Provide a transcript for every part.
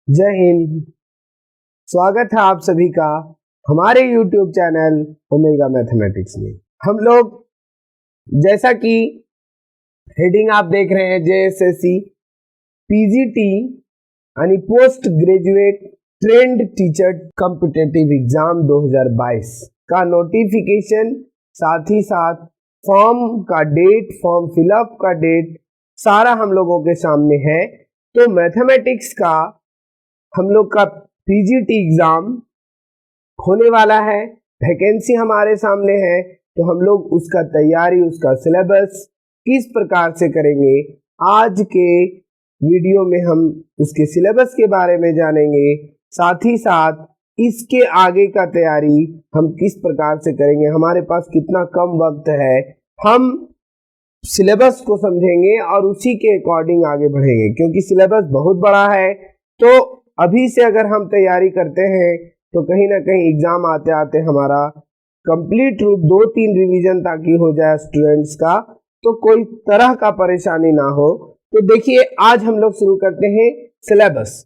जय हिंद। स्वागत है आप सभी का हमारे YouTube चैनल ओमेगा मैथमेटिक्स में। हम लोग जैसा कि हेडिंग आप देख रहे हैं JSSC PGT यानी post graduate trained teacher competitive exam 2022 का नोटिफिकेशन, साथ ही साथ फॉर्म का डेट, फॉर्म फिलअप का डेट सारा हम लोगों के सामने है। तो मैथमेटिक्स का हम लोग का पीजीटी एग्जाम होने वाला है, वैकेंसी हमारे सामने है, तो हम लोग उसका तैयारी, उसका सिलेबस किस प्रकार से करेंगे, आज के वीडियो में हम उसके सिलेबस के बारे में जानेंगे। साथ ही साथ इसके आगे का तैयारी हम किस प्रकार से करेंगे, हमारे पास कितना कम वक्त है, हम सिलेबस को समझेंगे और उसी के अकॉर्डिंग आगे बढ़ेंगे। क्योंकि सिलेबस बहुत बड़ा है, तो अभी से अगर हम तैयारी करते हैं तो कहीं ना कहीं एग्जाम आते आते हमारा कंप्लीट रूप 2-3 रिवीजन ताकि हो जाए स्टूडेंट्स का, तो कोई तरह का परेशानी ना हो। तो देखिए, आज हम लोग शुरू करते हैं सिलेबस।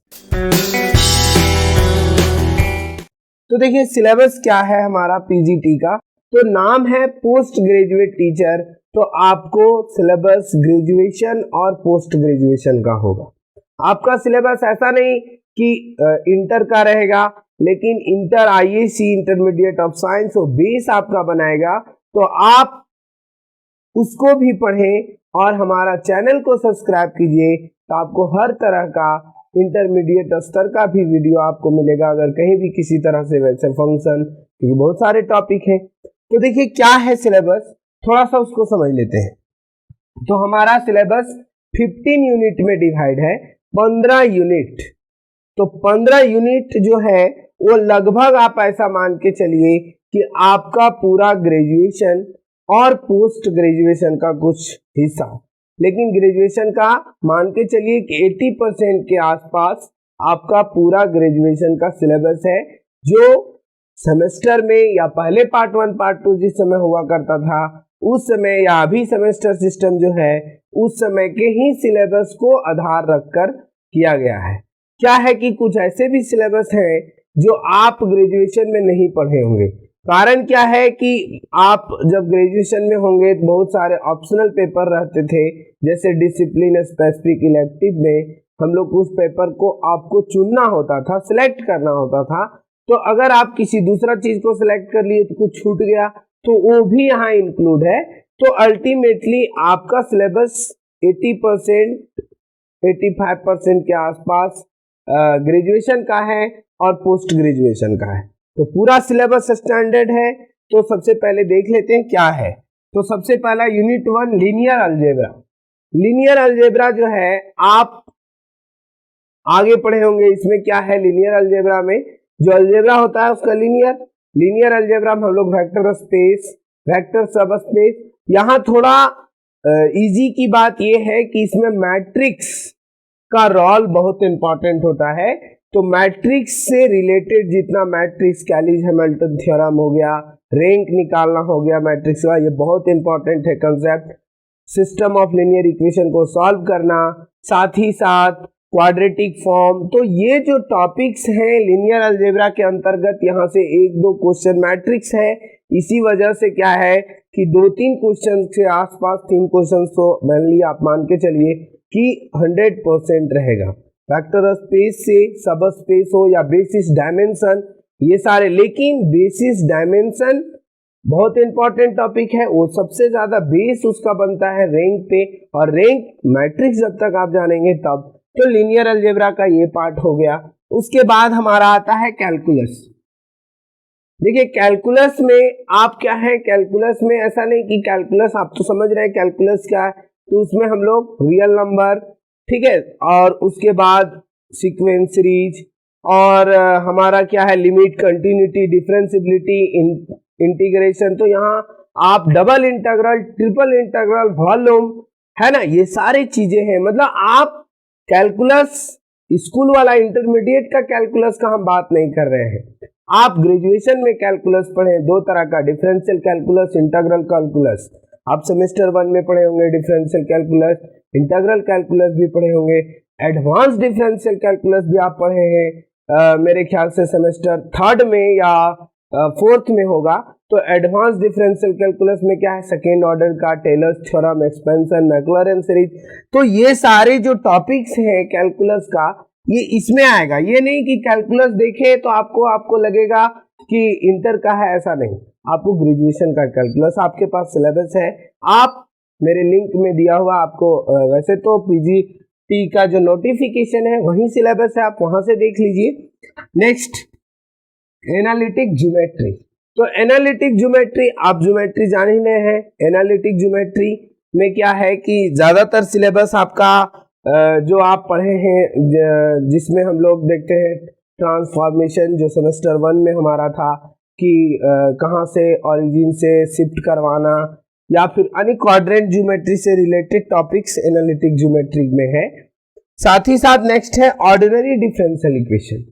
तो देखिए सिलेबस क्या है हमारा पीजीटी का। तो नाम है पोस्ट ग्रेजुएट टीचर, तो आपको सिलेबस ग्रेजुएशन और पोस्ट ग्रेजुएशन का होगा। आपका सिलेबस ऐसा नहीं कि इंटर का रहेगा, लेकिन inter IAC intermediate of science वो बेस आपका बनाएगा, तो आप उसको भी पढ़ें और हमारा चैनल को सब्सक्राइब कीजिए, तो आपको हर तरह का इंटरमीडिएट स्तर का भी वीडियो आपको मिलेगा अगर कहीं भी किसी तरह से वैसे फंक्शन, क्योंकि बहुत सारे टॉपिक हैं। तो देखिए क्या है सिलेबस, थोड़ा सा उसको समझ लेते हैं। तो हमारा सिलेबस 15 यूनिट में डिवाइड है, 15 यूनिट। तो 15 यूनिट जो है वो लगभग आप ऐसा मान के चलिए कि आपका पूरा ग्रेजुएशन और पोस्ट ग्रेजुएशन का कुछ हिस्सा, लेकिन ग्रेजुएशन का मान के चलिए कि 80% के आसपास आपका पूरा ग्रेजुएशन का सिलेबस है, जो सेमेस्टर में या पहले पार्ट 1 पार्ट 2 जिस समय हुआ करता था उस समय, या अभी सेमेस्टर सिस्टम जो है उस समय के ही सिलेबस को आधार रखकर किया गया है। क्या है कि कुछ ऐसे भी सिलेबस हैं जो आप ग्रेजुएशन में नहीं पढ़े होंगे। कारण क्या है कि आप जब ग्रेजुएशन में होंगे तो बहुत सारे ऑप्शनल पेपर रहते थे, जैसे डिसिप्लिन स्पेसिफिक इलेक्टिव में हम लोग उस पेपर को आपको चुनना होता था, सिलेक्ट करना होता था। तो अगर आप किसी दूसरा चीज को सिलेक्ट कर लिए तो कुछ छूट गया, तो वो भी यहाँ इंक्लूड है। तो अल्टीमेटली आपका सिलेबस 80% 85% के आसपास ग्रेजुएशन का है और पोस्ट ग्रेजुएशन का है। तो पूरा सिलेबस स्टैंडर्ड है। तो सबसे पहले देख लेते हैं क्या है। तो सबसे पहला unit 1 linear algebra. Linear algebra जो है आप आगे पढ़े होंगे। इसमें क्या है, लीनियर अलजेब्रा में जो अलजेब्रा होता है उसका लीनियर अलजेब्रा में हम लोग वेक्टर स्पेस, वेक्टर सब स्पेस, यहाँ थोड़ा इजी की बात यह है कि इसमें मैट्रिक्स का रोल बहुत इंपॉर्टेंट होता है। तो मैट्रिक्स से रिलेटेड जितना मैट्रिक्स, कैलीज हैमिल्टन थ्योरम हो गया, रैंक निकालना हो गया मैट्रिक्स का, ये बहुत इंपॉर्टेंट है concept. System of linear equation को सॉल्व करना, साथ ही साथ क्वाड्रेटिक फॉर्म। तो ये जो टॉपिक्स हैं लीनियर अलजेब्रा के अंतर्गत, यहाँ से 1-2 क्वेश्चन मैट्रिक्स है। इसी वजह से क्या है कि 2-3 क्वेश्चन के आसपास 3 क्वेश्चन तो मेनली आप मान के चलिए कि 100% रहेगा। वेक्टर स्पेस से सब स्पेस हो या बेसिस डायमेंशन, ये सारे, लेकिन बेसिस डायमेंशन बहुत इंपॉर्टेंट टॉपिक है। वो सबसे ज्यादा बेस उसका बनता है रैंक पे, और रैंक मैट्रिक्स जब तक आप जानेंगे तब। तो लीनियर अलजेब्रा का ये पार्ट हो गया। उसके बाद हमारा आता है कैलकुलस। देखिए कैलकुलस में आप क्या है, कैलकुलस में ऐसा नहीं कि कैलकुलस आप तो समझ रहे हैं कैलकुलस क्या है। तो उसमें हम लोग रियल नंबर, ठीक है, और उसके बाद सीक्वेंस सीरीज, और हमारा क्या है लिमिट, कंटिन्यूटी, डिफरेंशिएबिलिटी, इंटीग्रेशन। तो यहाँ आप double integral, triple integral, volume, है ना, ये सारी चीजें हैं। मतलब आप कैलकुलस स्कूल वाला इंटरमीडिएट का कैलकुलस का हम बात नहीं कर रहे हैं। आप ग्रेजुएशन में कैलकुलस पढ़े, 2 तरह का, डिफरेंशियल कैलकुलस, इंटीग्रल कैलकुलस। आप सेमेस्टर 1 में पढ़े होंगे डिफरेंशियल कैलकुलस, इंटीग्रल कैलकुलस भी पढ़े होंगे। एडवांस डिफरेंशियल कैलकुलस भी आप पढ़े हैं, मेरे ख्याल से सेमेस्टर 3rd में या 4th में होगा। तो एडवांस डिफरेंशियल कैलकुलस में क्या है, सेकेंड ऑर्डर का, Taylor's theorem, expansion, Maclaurin series, तो ये सारे जो टॉपिक्स हैं कैलकुलस का ये इसमें आएगा। ये नहीं कि कैलकुलस देखे तो आपको लगेगा कि इंटर का है, ऐसा नहीं, आपको ग्रेजुएशन का कैलकुलस आपके पास सिलेबस है, आप मेरे लिंक में दिया हुआ आपको वैसे तो पीजीटी का जो नोटिफिकेशन है वही सिलेबस है, आप वहां से देख लीजिए। नेक्स्ट एनालिटिक ज्योमेट्री, तो एनालिटिक ज्योमेट्री, आप ज्योमेट्री जान ही रहे हैं। एनालिटिक ज्योमेट्री में क्या है कि ज्यादातर सिलेबस आपका जो आप पढ़े हैं जिसमें हम लोग देखते हैं ट्रांसफॉर्मेशन, जो सेमेस्टर 1 में हमारा था कि कहाँ से ओरिजिन से शिफ्ट करवाना, या फिर अन्य क्वाड्रेंट ज्योमेट्री से रिलेटेड टॉपिक्स एनालिटिक ज्योमेट्री में है। साथ ही साथ नेक्स्ट है ऑर्डिनरी डिफरेंशियल इक्वेशन,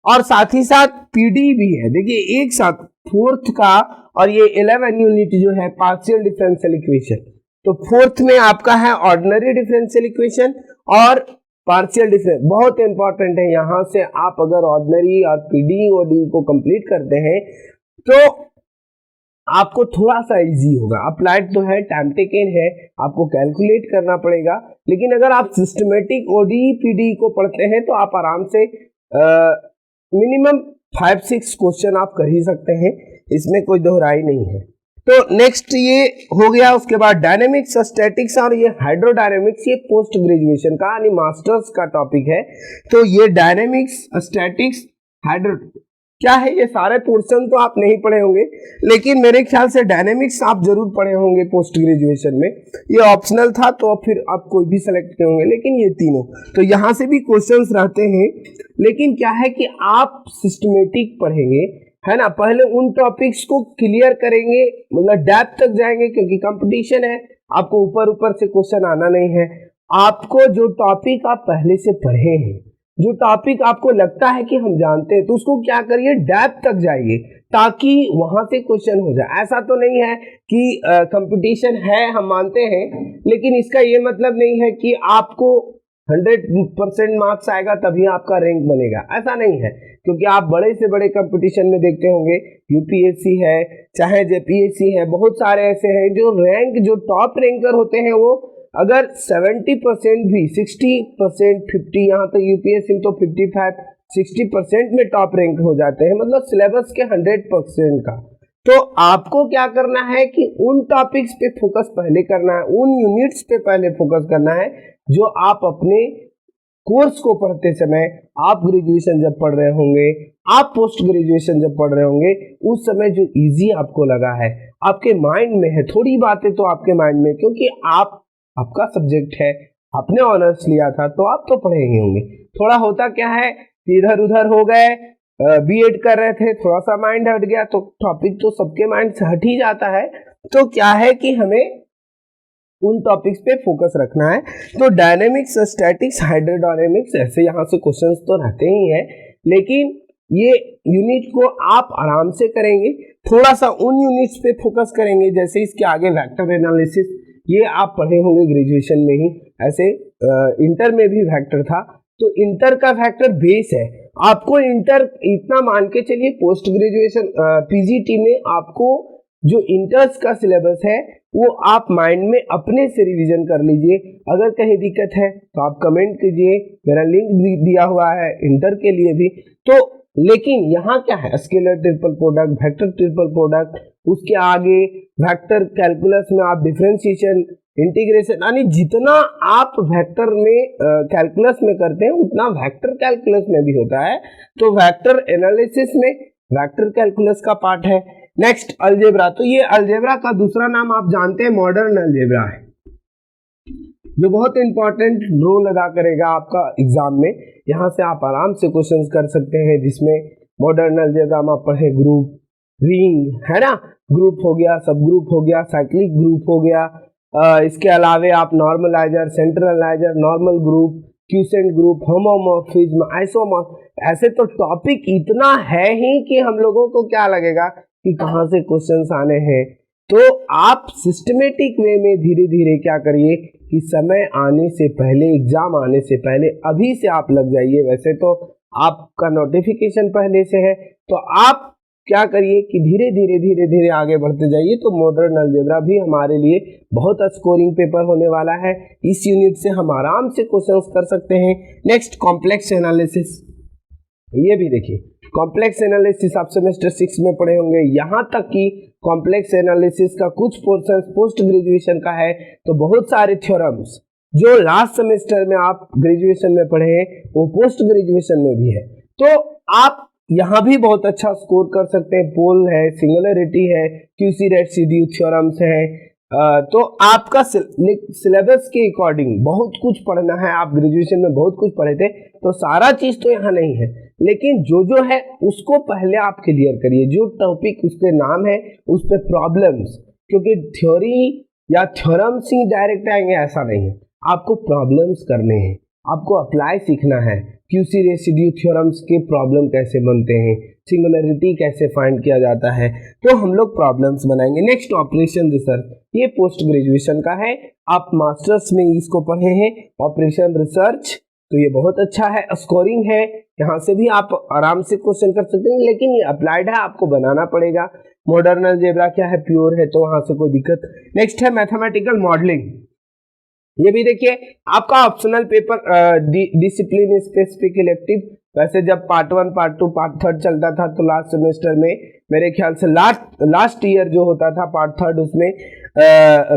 और साथ ही साथ पीडी भी है। देखिए एक साथ 4th का और ये 11 यूनिट जो है पार्शियल डिफरेंशियल इक्वेशन, तो 4th में आपका है ऑर्डिनरी डिफरेंशियल इक्वेशन और पार्शियल डिफरेंस, बहुत इंपॉर्टेंट है। यहां से आप अगर ऑर्डिनरी और पीडी और डी को कंप्लीट करते हैं तो आपको थोड़ा सा इजी होगा। अप्लाइड तो है, टाइम टेकन है, आपको कैलकुलेट करना पड़ेगा, लेकिन अगर आप सिस्टमेटिक ओडी पीडी को पढ़ते हैं तो आप आराम से मिनिमम 5-6 क्वेश्चन आप कर ही सकते हैं, इसमें कोई दोहराई नहीं है। तो नेक्स्ट ये हो गया। उसके बाद डायनेमिक्स, स्टैटिक्स और ये हाइड्रोडायनेमिक्स, ये पोस्ट ग्रेजुएशन का यानी मास्टर्स का टॉपिक है। तो ये डायनेमिक्स, स्टैटिक्स, हाइड्रो क्या है, ये सारे पोर्शन तो आप नहीं पढ़े होंगे, लेकिन मेरे ख्याल से डायनेमिक्स आप जरूर पढ़े होंगे पोस्ट ग्रेजुएशन में। ये ऑप्शनल था तो फिर आप कोई भी सेलेक्ट किए होंगे, लेकिन ये तीनों तो यहाँ से भी क्वेश्चंस रहते हैं। लेकिन क्या है कि आप सिस्टमेटिक पढ़ेंगे, है ना, पहले उन टॉपिक्स को क्लियर करेंगे, मतलब डेप्थ तक जाएंगे, क्योंकि कंपटीशन है, आपको ऊपर ऊपर से क्वेश्चन आना नहीं है। आपको जो टॉपिक आप पहले से पढ़े हैं, जो टॉपिक आपको लगता है कि हम जानते हैं, तो उसको क्या करिए, डेप्थ तक जाइए ताकि वहां से क्वेश्चन हो जाए। ऐसा तो नहीं है कि कंपटीशन है, हम मानते हैं, लेकिन इसका ये मतलब नहीं है कि आपको 100% मार्क्स आएगा तभी आपका रैंक बनेगा, ऐसा नहीं है। क्योंकि आप बड़े से बड़े कंपटीशन में देखते होंगे, यूपीएससी है चाहे जेपीएससी है, बहुत सारे ऐसे हैं जो रैंक, जो टॉप रैंकर होते हैं, वो अगर 70% भी, 60%, 50, यहाँ तक यूपीएससी में तो 55-60% में टॉप रैंक हो जाते हैं, मतलब सिलेबस के 100% का। तो आपको क्या करना है कि उन टॉपिक्स पे फोकस पहले करना है, उन यूनिट्स पे पहले फोकस करना है जो आप अपने कोर्स को पढ़ते समय, आप ग्रेजुएशन जब पढ़ रहे होंगे, आप पोस्ट ग्रेजुएशन जब पढ़ रहे होंगे, उस समय जो इजी आपको लगा है, आपके माइंड में है, थोड़ी बातें तो आपके माइंड में, क्योंकि आपका सब्जेक्ट है, आपने ऑनर्स लिया था तो आप तो पढ़े ही होंगे। थोड़ा होता क्या है, इधर उधर हो गए, बीएड कर रहे थे, थोड़ा सा माइंड हट गया, तो टॉपिक तो सबके माइंड से हट ही जाता है। तो क्या है कि हमें उन टॉपिक्स पे फोकस रखना है। तो डायनेमिक्स, स्टैटिक्स, हाइड्रोडायनेमिक्स, ऐसे यहाँ से क्वेश्चंस तो रहते ही हैं, लेकिन ये यूनिट को आप आराम से करेंगे, थोड़ा सा उन यूनिट्स पे फोकस करेंगे। जैसे इसके आगे वेक्टर एनालिसिस, ये आप पढ़े होंगे ग्रेजुएशन में ही, ऐसे इंटर में भी वेक्टर था, तो इंटर का वेक्टर बेस है। आपको इंटर इतना मान के चलिए, पोस्ट ग्रेजुएशन पीजीटी में आपको जो इंटर्स का सिलेबस है वो आप माइंड में अपने से रिवीजन कर लीजिए। अगर कहीं दिक्कत है तो आप कमेंट कीजिए, मेरा लिंक दिया हुआ है इंटर के लिए भी। तो लेकिन यहाँ क्या है, scalar triple product, vector triple product, उसके आगे वेक्टर कैलकुलस में आप डिफरेंशिएशन, इंटीग्रेशन, यानी जितना आप वेक्टर में कैलकुलस में करते हैं उतना वेक्टर कैलकुलस में भी होता है। तो वेक्टर एनालिसिस में वेक्टर कैलकुलस का पार्ट है। नेक्स्ट अलजेब्रा, तो ये अलजेब्रा का दूसरा नाम आप जानते हैं मॉडर्न अलजेब्रा है, जो बहुत इंपॉर्टेंट रोल अदा करेगा आपका एग्जाम में। यहाँ से आप आराम से क्वेश्चंस कर सकते हैं, जिसमें मॉडर्न अलजेब्रा में आप पढ़े ग्रुप, रिंग, है ना, ग्रुप हो गया, सब ग्रुप हो गया, साइक्लिक ग्रुप हो गया, इसके अलावे आप normaliser, centraliser, normal group, quotient group, homomorphism, isomorph, ऐसे तो टॉपिक इतना है ही कि हम लोगों को क्या लगेगा कि कहाँ से क्वेश्चंस आने हैं, तो आप सिस्टमेटिक वे में धीरे धीरे क्या करिए कि समय आने से पहले, एग्जाम आने से पहले अभी से आप लग जाइए। वैसे तो आपका नोटिफिकेशन पहले से है, तो आप क्या करिए कि धीरे धीरे आगे बढ़ते जाइए। तो मॉडर्न अलजेब्रा भी हमारे लिए बहुत स्कोरिंग पेपर होने वाला है। इस यूनिट से हम आराम से क्वेश्चंस कर सकते हैं। नेक्स्ट कॉम्प्लेक्स एनालिसिस, ये भी देखिए कॉम्प्लेक्स एनालिसिस आप सेमेस्टर 6 में पढ़े होंगे। यहाँ तक कि कॉम्प्लेक्स एनालिसिस का कुछ पोर्शन पोस्ट ग्रेजुएशन का है, तो बहुत सारे थ्योरम्स जो लास्ट सेमेस्टर में आप ग्रेजुएशन में पढ़े हैं वो पोस्ट ग्रेजुएशन में भी है। तो आप यहाँ भी बहुत अच्छा स्कोर कर सकते हैं। पोल है, सिंगुलरिटी है, क्यूसी रेसिड्यू थ्योरम्स है। तो आपका सिलेबस के अकॉर्डिंग बहुत कुछ पढ़ना है। आप ग्रेजुएशन में बहुत कुछ पढ़े थे, तो सारा चीज तो यहाँ नहीं है, लेकिन जो है उसको पहले आप क्लियर करिए। जो टॉपिक उसके नाम है उस पे प्रॉब्लम्स, क्योंकि थ्योरी या थ्योरम्स ही डायरेक्ट आएंगे ऐसा नहीं है, आपको प्रॉब्लम्स करने हैं, आपको अप्लाई सीखना है। क्यूसी रेसिड्यू थ्योरम्स के प्रॉब्लम कैसे बनते हैं, सिंगुलरिटी कैसे फाइंड किया जाता है, तो हम लोग प्रॉब्लम्स बनाएंगे। नेक्स्ट ऑपरेशन रिसर्च, ये पोस्ट ग्रेजुएशन का है। आप मास्टर्स में इसको पढ़े हैं, ऑपरेशन रिसर्च, तो ये बहुत अच्छा है। स्कोरिंग है, यहाँ से भी आप आराम से क्वेश्चन कर सकते हैं, लेकिन ये अप्लाइड है, आपको बनाना पड़ेगा। मॉडर्न अलजेब्रा क्या है, प्योर है, तो वहां से कोई दिक्कत। नेक्स्ट है मैथमेटिकल मॉडलिंग, ये भी देखिए आपका optional paper discipline specific elective. वैसे जब पार्ट 1, पार्ट 2, पार्ट 3 चलता था, तो लास्ट सेमेस्टर में मेरे ख्याल से लास्ट ईयर जो होता था पार्ट 3, उसमें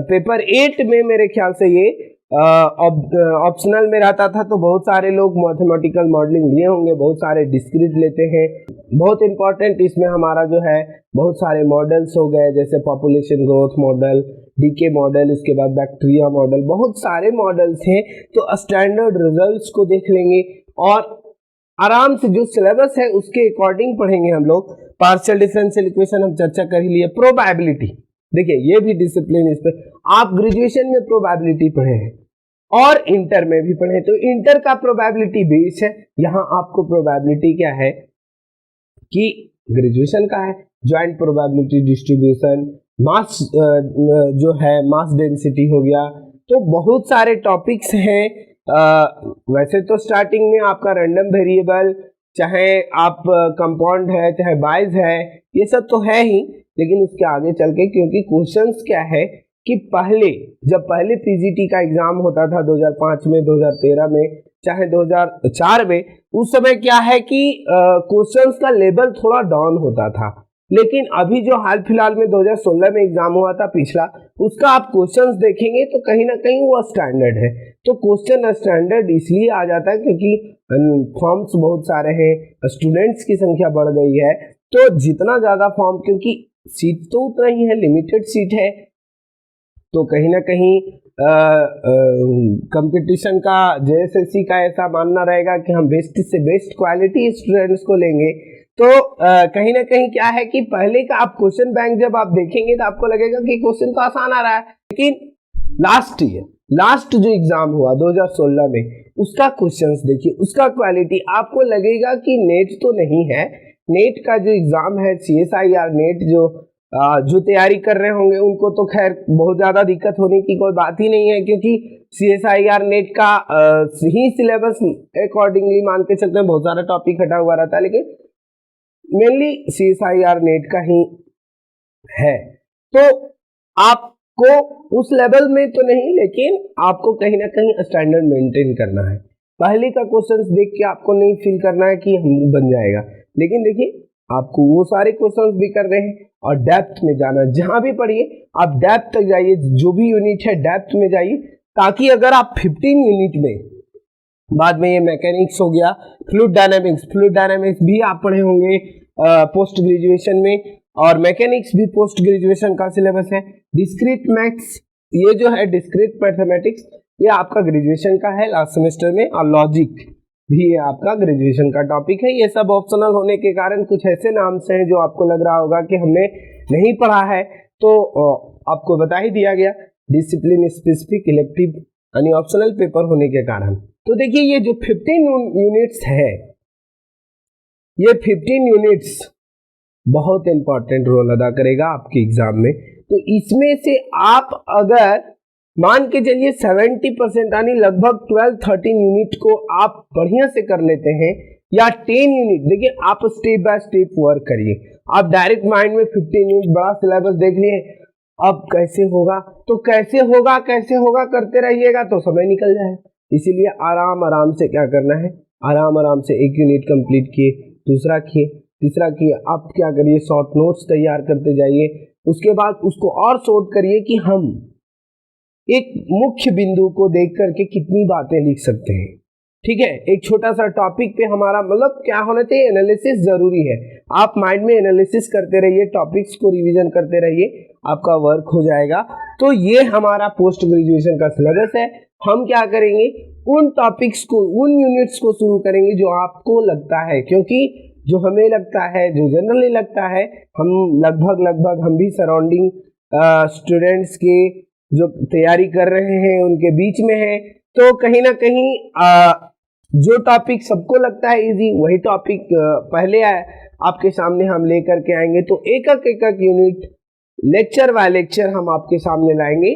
पेपर 8 में मेरे ख्याल से ये ऑप्शनल में रहता था। तो बहुत सारे लोग मैथमेटिकल मॉडलिंग लिए होंगे, बहुत सारे डिस्क्रीट लेते हैं। बहुत इंपॉर्टेंट इसमें हमारा जो है बहुत सारे मॉडल्स हो गए, जैसे population growth model, decay model, उसके बाद बैक्टीरिया मॉडल, बहुत सारे मॉडल्स हैं। तो स्टैंडर्ड रिजल्ट्स को देख लेंगे और आराम से जो सिलेबस है उसके अकॉर्डिंग पढ़ेंगे हम लोग। पार्शियल डिफरेंशियल इक्वेशन हम चर्चा कर ही लिए। प्रोबेबिलिटी देखिए, ये भी डिसिप्लिन, इस पर आप ग्रेजुएशन में प्रोबेबिलिटी पढ़े हैं और इंटर में भी पढ़े, तो इंटर का प्रोबेबिलिटी बेस है। यहाँ आपको प्रोबेबिलिटी क्या है कि ग्रेजुएशन का है, ज्वाइंट प्रोबेबिलिटी डिस्ट्रीब्यूशन, मास जो है मास डेंसिटी हो गया। तो बहुत सारे टॉपिक्स हैं। वैसे तो स्टार्टिंग में आपका रैंडम वेरिएबल, चाहे आप कंपाउंड है, चाहे बाइज है, ये सब तो है ही, लेकिन उसके आगे चल के, क्योंकि क्वेश्चंस क्या है कि जब पहले पीजीटी का एग्जाम होता था 2005 में, 2013 में, चाहे 2004 में, उस समय क्या है कि क्वेश्चंस का लेवल थोड़ा डाउन होता था। लेकिन अभी जो हाल फिलहाल में 2016 में एग्जाम हुआ था पिछला, उसका आप क्वेश्चंस देखेंगे तो कहीं ना कहीं वो स्टैंडर्ड है। तो क्वेश्चन स्टैंडर्ड इसलिए आ जाता है क्योंकि फॉर्म्स बहुत सारे हैं, स्टूडेंट्स की संख्या बढ़ गई है। तो जितना ज्यादा फॉर्म, क्योंकि सीट तो उतना ही है, लिमिटेड सीट है, तो कहीं ना कहीं कंपटीशन का, जेएसएससी का ऐसा मानना रहेगा कि हम बेस्ट से बेस्ट क्वालिटी स्टूडेंट्स को लेंगे। तो कहीं ना कहीं क्या है कि पहले का आप क्वेश्चन बैंक जब आप देखेंगे तो आपको लगेगा कि क्वेश्चन तो आसान आ रहा है, लेकिन लास्ट जो एग्जाम हुआ 2016 में, उसका क्वेश्चंस देखिए, उसका क्वालिटी, आपको लगेगा कि नेट तो नहीं है। नेट का जो एग्जाम है, CSIR नेट, जो तैयारी कर रहे होंगे उनको तो खैर बहुत ज्यादा दिक्कत होने की कोई बात ही नहीं है, क्योंकि CSIR नेट का ही सिलेबस अकॉर्डिंगली मान के चलते हैं, बहुत सारा टॉपिक हटा हुआ रहता है, लेकिन मेनली CSIR नेट का ही है। तो आपको उस लेवल में तो नहीं, लेकिन आपको कहीं ना कहीं स्टैंडर्ड मेंटेन करना है। पहले का क्वेश्चंस देख के आपको नहीं फील करना है कि हम बन जाएगा, लेकिन देखिए आपको वो सारे क्वेश्चंस भी कर रहे हैं और डेप्थ में जाना। जहां भी पढ़िए आप डेप्थ तक जाइए, जो भी यूनिट है डेप्थ में जाइए, ताकि अगर आप 15 यूनिट में, बाद में ये मैकेनिक्स हो गया, फ्लूइड डायनामिक्स भी आप पढ़े होंगे पोस्ट ग्रेजुएशन में, और मैकेनिक्स भी पोस्ट ग्रेजुएशन का सिलेबस है। डिस्क्रीट मैथ्स, ये जो है डिस्क्रीट मैथमेटिक्स, ये आपका ग्रेजुएशन का है लास्ट सेमेस्टर में, और लॉजिक भी ये आपका ग्रेजुएशन का टॉपिक है। ये सब ऑप्शनल होने के कारण कुछ ऐसे नाम से हैं जो आपको लग रहा होगा कि हमने नहीं पढ़ा है, तो आपको बता ही दिया गया, डिसिप्लिन स्पेसिफिक इलेक्टिव यानी ऑप्शनल पेपर होने के कारण। तो देखिए ये जो 15 यूनिट्स है, ये 15 यूनिट्स बहुत इंपॉर्टेंट रोल अदा करेगा आपके एग्जाम में। तो इसमें से आप अगर मान के चलिए 70% यानी लगभग 12-13 यूनिट को आप बढ़िया से कर लेते हैं, या 10 यूनिट, देखिए आप स्टेप बाय स्टेप वर्क करिए। आप डायरेक्ट माइंड में 15 यूनिट बड़ा सिलेबस देख लिए, अब कैसे होगा, तो कैसे होगा करते रहिएगा तो समय निकल जाए। इसीलिए आराम आराम से क्या करना है, आराम आराम से एक यूनिट कंप्लीट किए, दूसरा किए, तीसरा किए। आप क्या करिए, शॉर्ट नोट्स तैयार करते जाइए, उसके बाद उसको और शॉर्ट करिए कि हम एक मुख्य बिंदु को देख करके कितनी बातें लिख सकते हैं। ठीक है, एक छोटा सा टॉपिक पे हमारा मतलब क्या होना चाहिए, एनालिसिस जरूरी है। आप माइंड में एनालिसिस करते रहिए, टॉपिक्स को रिवीजन करते रहिए, आपका वर्क हो जाएगा। तो ये हमारा पोस्ट ग्रेजुएशन का सिलेबस है। हम क्या करेंगे, उन टॉपिक्स को, उन यूनिट्स को शुरू करेंगे जो आपको लगता है, क्योंकि जो हमें लगता है, जो जनरली लगता है, हम लगभग हम भी सराउंडिंग स्टूडेंट्स के जो तैयारी कर रहे हैं उनके बीच में है, तो कहीं ना कहीं जो टॉपिक सबको लगता है इजी, वही टॉपिक पहले आपके सामने हम लेकर के आएंगे। तो एक एक यूनिट लेक्चर बाय लेक्चर हम आपके सामने लाएंगे।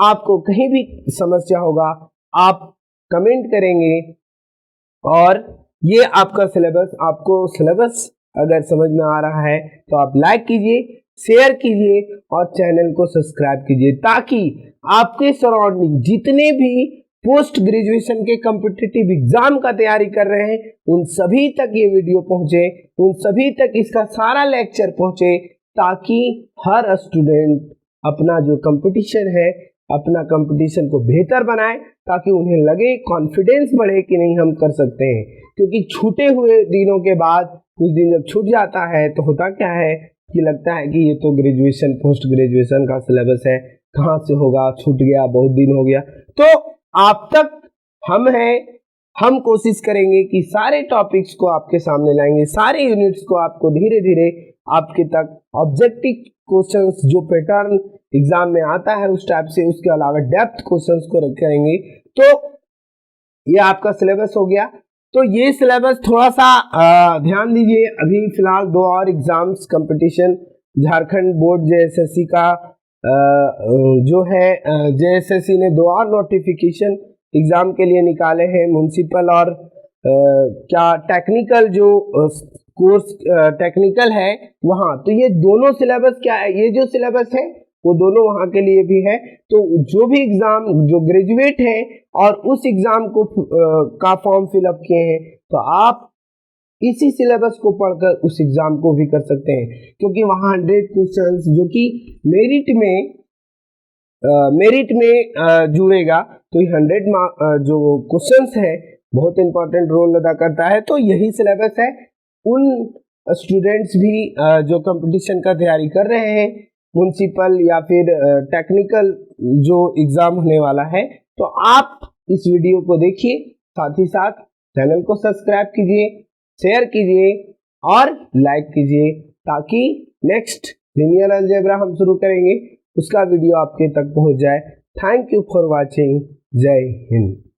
आपको कहीं भी समस्या होगा आप कमेंट करेंगे, और ये आपका सिलेबस, आपको सिलेबस अगर समझ में आ रहा है तो आप लाइक कीजिए, शेयर कीजिए और चैनल को सब्सक्राइब कीजिए, ताकि आपके सराउंडिंग जितने भी पोस्ट ग्रेजुएशन के कॉम्पिटिटिव एग्जाम का तैयारी कर रहे हैं उन सभी तक ये वीडियो पहुंचे, उन सभी तक इसका सारा लेक्चर पहुंचे, ताकि हर स्टूडेंट अपना जो कंपटीशन है, अपना कंपटीशन को बेहतर बनाए, ताकि उन्हें लगे, कॉन्फिडेंस बढ़े कि नहीं हम कर सकते हैं। क्योंकि छूटे हुए दिनों के बाद कुछ दिन जब छूट जाता है तो होता क्या है कि लगता है कि ये तो ग्रेजुएशन पोस्ट ग्रेजुएशन का सिलेबस है, कहाँ से होगा, छूट गया, बहुत दिन हो गया। तो आप तक हम हैं, हम कोशिश करेंगे कि सारे टॉपिक्स को आपके सामने लाएंगे, सारे यूनिट्स को आपको धीरे धीरे आपके तक ऑब्जेक्टिव क्वेश्चंस जो पैटर्न एग्जाम में आता है उस टाइप से, उसके अलावा डेप्थ क्वेश्चंस को करेंगे। तो ये आपका सिलेबस हो गया। तो ये सिलेबस थोड़ा सा ध्यान दीजिए। अभी फिलहाल 2 और exams competition Jharkhand board JSSC का जो है, जेएसएससी ने 2 और नोटिफिकेशन एग्जाम के लिए निकाले हैं, म्युनिसिपल और क्या टेक्निकल जो कोर्स टेक्निकल है वहाँ। तो ये दोनों सिलेबस क्या है, ये जो सिलेबस है वो दोनों वहाँ के लिए भी है। तो जो भी एग्जाम जो ग्रेजुएट है और उस एग्जाम को का फॉर्म फिलअप किए हैं, तो आप इसी सिलेबस को पढ़कर उस एग्जाम को भी कर सकते हैं, क्योंकि वहाँ 100 क्वेश्चंस जो कि मेरिट में जुड़ेगा। तो 100 जो क्वेश्चंस है बहुत इंपॉर्टेंट रोल अदा करता है। तो यही सिलेबस है। उन स्टूडेंट्स भी जो कंपटीशन का तैयारी कर रहे हैं, म्युनिसिपल या फिर टेक्निकल जो एग्जाम होने वाला है, तो आप इस वीडियो को देखिए, साथ ही साथ चैनल को सब्सक्राइब कीजिए, शेयर कीजिए और लाइक कीजिए, ताकि नेक्स्ट लिनियर अलजेब्रा हम शुरू करेंगे उसका वीडियो आपके तक पहुंच जाए। Thank you for watching. जय हिंद।